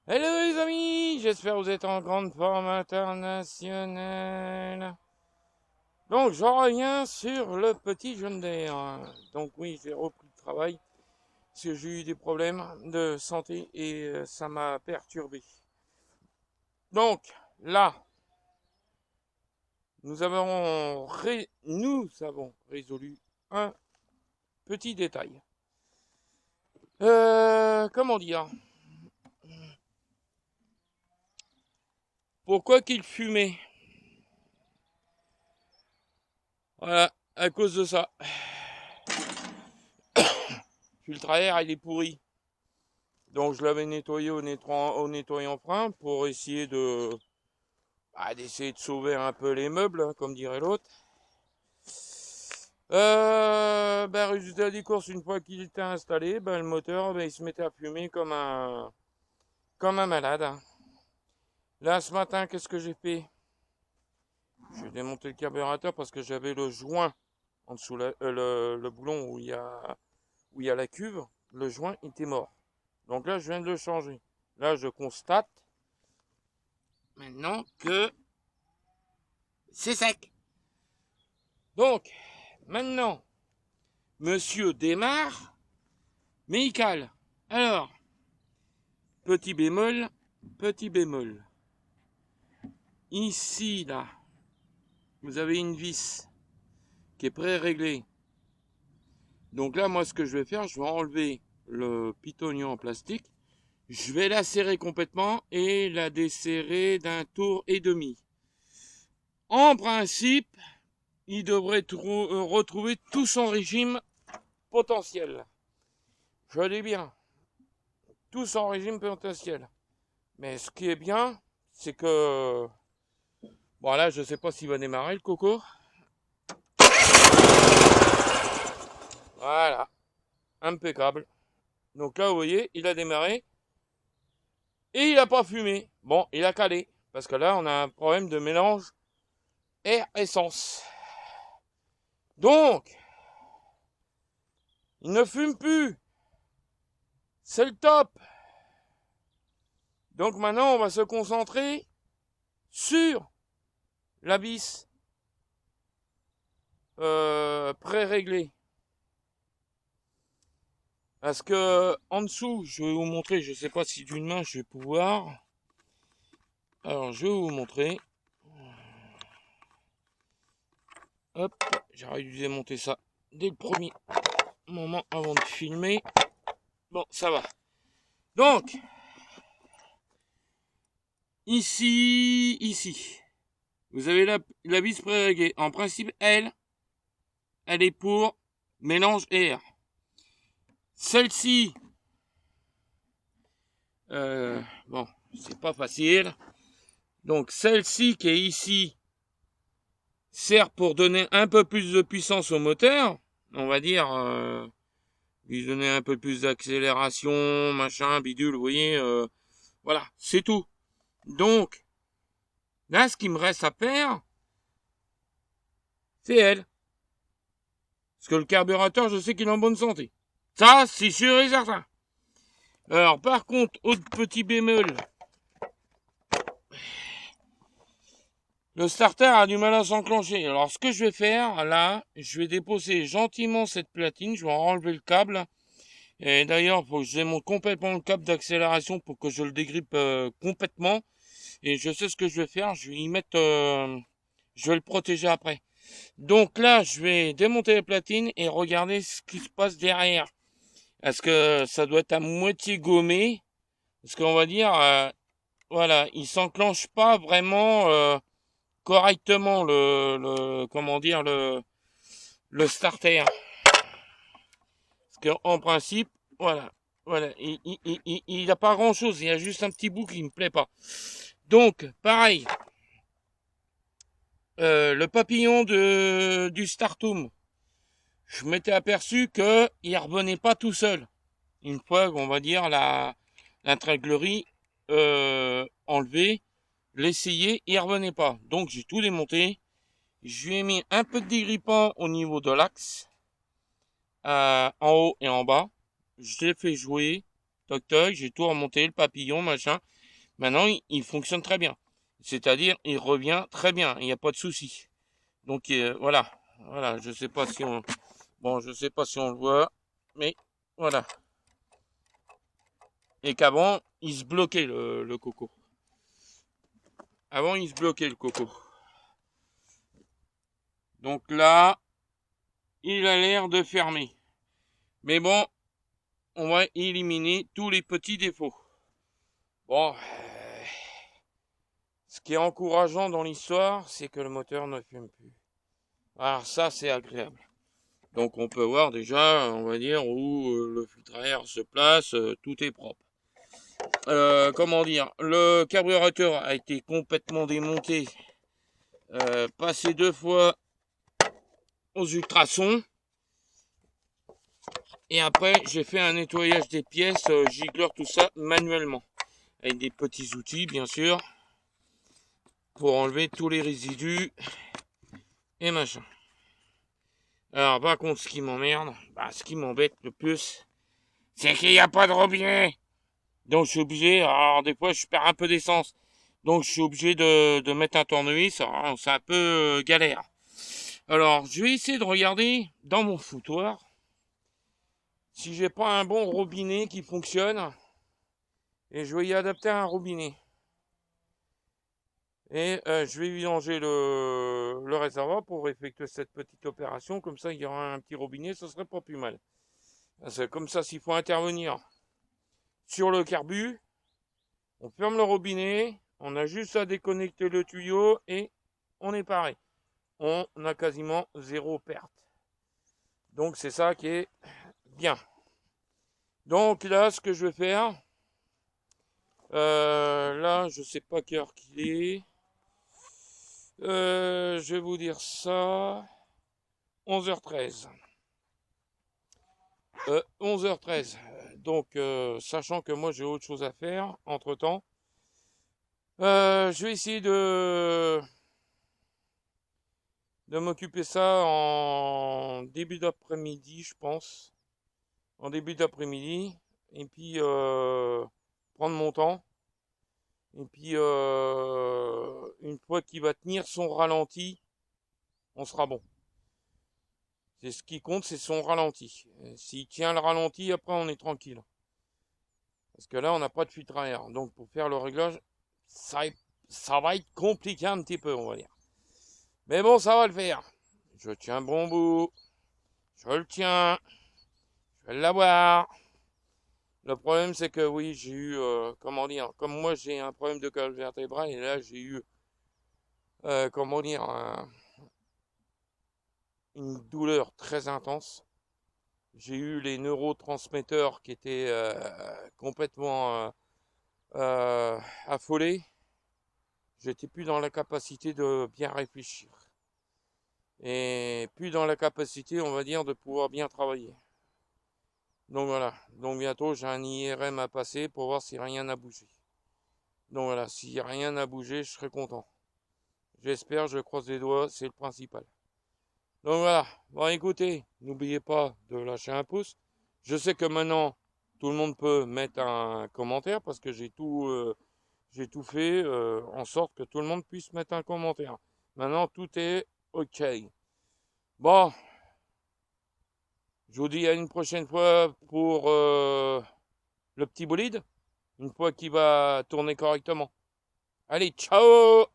Hello les amis, j'espère que vous êtes en grande forme internationale. Donc je reviens sur le petit John Deere. Donc oui, j'ai repris le travail parce que j'ai eu des problèmes de santé et ça m'a perturbé. Donc là, nous avons résolu un petit détail. Comment dire? Pourquoi qu'il fumait? Voilà, à cause de ça. Filtre à air, il est pourri. Donc je l'avais nettoyé au nettoyant frein pour essayer d'essayer de sauver un peu les meubles, hein, comme dirait l'autre. Résultat des courses, une fois qu'il était installé, le moteur, il se mettait à fumer comme un malade. Là, ce matin, qu'est-ce que j'ai fait? J'ai démonté le carburateur parce que j'avais le joint en dessous, le boulon où il y a la cuve. Le joint était mort. Donc là, je viens de le changer. Là, je constate maintenant que c'est sec. Donc, maintenant, monsieur démarre, mais il cale. Alors, petit bémol, petit bémol. Ici, là, vous avez une vis qui est pré-réglée. Donc là, moi, ce que je vais faire, je vais enlever le pitonnier en plastique. Je vais la serrer complètement et la desserrer d'un tour et demi. En principe, il devrait retrouver tout son régime potentiel. Je dis bien, tout son régime potentiel. Mais ce qui est bien, c'est que... Bon là, je sais pas s'il va démarrer le coco. Voilà, impeccable. Donc là, vous voyez, il a démarré. Et il a pas fumé. Bon, il a calé. Parce que là, on a un problème de mélange air-essence. Donc, il ne fume plus. C'est le top. Donc maintenant, on va se concentrer sur la vis pré-réglée. Parce que en dessous, je vais vous montrer, je sais pas si d'une main je vais pouvoir. Alors je vais vous montrer. Hop, j'aurais dû démonter ça dès le premier moment avant de filmer. Bon, ça va. Donc, ici, vous avez la vis pré-réglée. En principe, elle est pour mélange air. Celle-ci, bon, c'est pas facile. Donc celle-ci qui est ici sert pour donner un peu plus de puissance au moteur, on va dire, lui donner un peu plus d'accélération, machin, bidule, vous voyez, voilà, c'est tout. Donc là, ce qui me reste à faire, c'est elle. Parce que le carburateur, je sais qu'il est en bonne santé. Ça, c'est sûr et certain. Alors par contre, autre petit bémol, le starter a du mal à s'enclencher. Alors ce que je vais faire, là, je vais déposer gentiment cette platine, je vais enlever le câble. Et d'ailleurs, il faut que je démonte complètement le câble d'accélération pour que je le dégrippe complètement. Et je sais ce que je vais faire, je vais y mettre... je vais le protéger après. Donc là, je vais démonter les platines et regarder ce qui se passe derrière. Est-ce que ça doit être à moitié gommé? Parce qu'on va dire, voilà, il s'enclenche pas vraiment... correctement comment dire le starter, parce qu'en principe voilà il a pas grand chose, il y a juste un petit bout qui me plaît pas. Donc pareil, le papillon du Startum, je m'étais aperçu que il revenait pas tout seul une fois qu'on va dire la tréglerie enlevée. L'essayer, il revenait pas, donc j'ai tout démonté. Je lui ai mis un peu de dégrippant au niveau de l'axe, en haut et en bas. Je l'ai fait jouer, toc toc, j'ai tout remonté, le papillon, machin. Maintenant, il fonctionne très bien. C'est-à-dire, il revient très bien. Il n'y a pas de souci. Donc, voilà. Voilà, je sais pas si on... Bon, je sais pas si on le voit. Mais, voilà. Et qu'avant, il se bloquait le coco. Avant, il se bloquait le coco. Donc là, il a l'air de fermer. Mais bon, on va éliminer tous les petits défauts. Bon, ce qui est encourageant dans l'histoire, c'est que le moteur ne fume plus. Alors ça, c'est agréable. Donc on peut voir déjà, on va dire, où le filtre à air se place, tout est propre. Comment dire, le carburateur a été complètement démonté, passé 2 fois aux ultrasons. Et après, j'ai fait un nettoyage des pièces, gicleur, tout ça, manuellement. Avec des petits outils, bien sûr, pour enlever tous les résidus et machin. Alors, par contre, ce qui m'emmerde, ce qui m'embête le plus, c'est qu'il n'y a pas de robinet. Donc, je suis obligé, alors des fois, je perds un peu d'essence. Donc, je suis obligé de mettre un tournevis. Alors, c'est un peu galère. Alors, je vais essayer de regarder dans mon foutoir si j'ai pas un bon robinet qui fonctionne. Et je vais y adapter un robinet. Et je vais vidanger le réservoir pour effectuer cette petite opération. Comme ça, il y aura un petit robinet, ce serait pas plus mal. C'est comme ça, s'il faut intervenir sur le carbu, on ferme le robinet, on a juste à déconnecter le tuyau et on est pareil. On a quasiment zéro perte. Donc c'est ça qui est bien. Donc là, ce que je vais faire, là, je sais pas quelle heure qu'il est. Je vais vous dire ça. 11h13. 11h13. Donc, sachant que moi j'ai autre chose à faire entre temps, je vais essayer de m'occuper ça en début d'après-midi, je pense. En début d'après-midi. Et puis, prendre mon temps. Et puis, une fois qu'il va tenir son ralenti, on sera bon. C'est ce qui compte, c'est son ralenti. S'il tient le ralenti, après on est tranquille. Parce que là, on n'a pas de filtre à air. Donc, pour faire le réglage, ça va être compliqué un petit peu, on va dire. Mais bon, ça va le faire. Je tiens bon bout. Je le tiens. Je vais l'avoir. Le problème, c'est que oui, j'ai eu, comment dire, comme moi, j'ai un problème de colonne vertébrale, et là, j'ai eu, comment dire, une douleur très intense. J'ai eu les neurotransmetteurs qui étaient complètement affolés. J'étais plus dans la capacité de bien réfléchir. Et plus dans la capacité, on va dire, de pouvoir bien travailler. Donc voilà. Donc bientôt, j'ai un IRM à passer pour voir si rien n'a bougé. Donc voilà, si rien n'a bougé, je serai content. J'espère, je croise les doigts, c'est le principal. Donc voilà. Bon, écoutez, n'oubliez pas de lâcher un pouce. Je sais que maintenant, tout le monde peut mettre un commentaire parce que j'ai tout fait en sorte que tout le monde puisse mettre un commentaire. Maintenant, tout est OK. Bon, je vous dis à une prochaine fois pour le petit bolide, une fois qu'il va tourner correctement. Allez, ciao!